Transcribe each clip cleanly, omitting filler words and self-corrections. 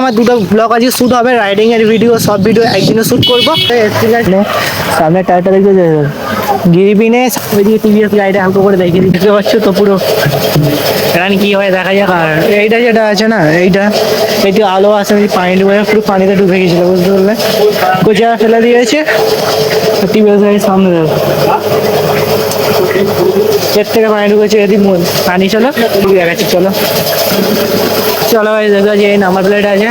আমার দুটো ব্লগ আজকে শ্যুট হবে, রাইডিং এর ভিডিও, সব ভিডিও একদিনে শ্যুট করবো। সামনে টায়ারটা দেখতে গিরিপিনে ওইদিকে টিভিএস গাড়িটা হালকা করে দেখে দিতে পারছো তো পুরো। এখানে কি হয় দেখা যাক। আর এইটা যেটা আছে না, এইটা আলো আছে, ওই পানি ডুবে পুরো পানিতে ডুবে গেছিল, বুঝতে পারলে? কোচা ফেলে দিয়েছে, টিভিএস গাড়ির সামনে দেখো এর থেকে পানি ঢুকেছে, এদিক পানি চলো দেখাচ্ছি। চলো চলো ভাই, দেখো যে এই নাম্বার প্লেট আছে।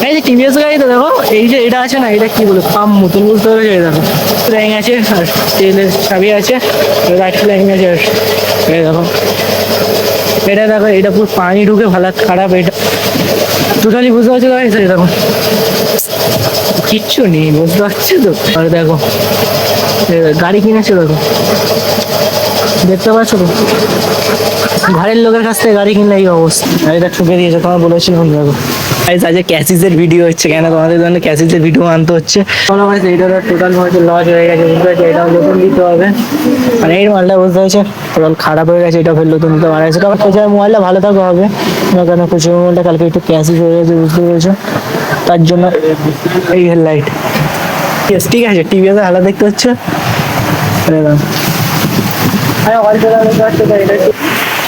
এই যে টিভিএস গাড়ি তো দেখো, এই যে এটা আছে না, এটা কি বলো পাম্প মতন, বুঝতে পেরেছো? দেখো র্যাং আছে আর তেলের চাবি আছে, রাইট র্যাং আছে। এই দেখো এটা, দেখো এটা পুরো পানি ঢুকে ভালো খারাপ, এটা টোটালি বুঝতে পারছো গাড়ি? দেখো কিচ্ছু নেই, বুঝতে পারছো তো? আর দেখো গাড়ি কিনেছে, দেখো দেখতে পাচ্ছ তো, ঘরের লোকের কাছ থেকে গাড়ি কিনলে এই অবস্থা। গাড়িটা ঠুকে দিয়েছে, তোমার বলেছিলাম। দেখো আজকে ক্যাসিসের ভিডিও হচ্ছে, কেন তোমাদের জন্য ক্যাসিসের ভিডিও আনতে হচ্ছে। চলো ভাই, এইটা টোটাল হয়তো লস হয়ে গেছে, বুঝতে পারছি? এটাও নতুন দিতে হবে, মানে এই মালটা বুঝতে পারছে টোটাল খারাপ হয়ে গেছে, এটা ফের নতুন দিতে পারে। সেটা আবার কোচার মোবাইলটা ভালো থাকা হবে, কেন কোচার মোবাইলটা কালকে একটু ক্যাসিস হয়ে গেছে, বুঝতে পেরেছো? তার জন্য এই হেডলাইট ঠিক আছে, টিভিতে ভালো দেখতে হচ্ছে।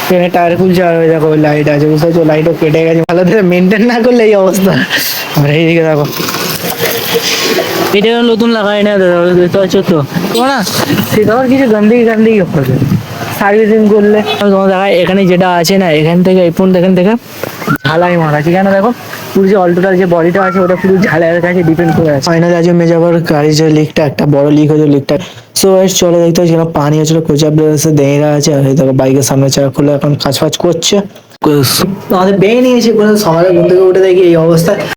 ট্রেনের টায়ার খুলছে, আর ওই দেখো লাইট আছে, বুঝতে পারছো? লাইটও কেটে গেছে, ভালো করে মেনটেন না করলে এই অবস্থা। আর এইদিকে দেখো এটা নতুন লাগাই না, দেখতে পাচ্ছ তো? না সেটা আবার কিছু গান্দিগি হবে, সার্ভিসিং করলে তোমার দেখা। এখানে যেটা আছে না, এখান থেকে এই ফোন এখান থেকে ঝালাই মারা আছে, কেন দেখো পুরো যে অল্টোটার যে বডিটা আছে, ওটা পুরো ঝালাইয়ের কাছে ডিপেন্ড করে আছে। ফাইনালি আজ মেজাবার গাড়ির যে লিকটা, একটা বড় লিক হয়েছে লিকটা। সো চলে দেখতে হচ্ছে পানি হচ্ছিল, কোচা ব্লেসে দেড়া আছে। আর এই দেখো বাইকের সামনে চাকা খুলে এখন কাজ ফাজ করছে। আমাদের বেয়ে নিয়েছে, সকালে ঘুম থেকে উঠে দেখি এই অবস্থা।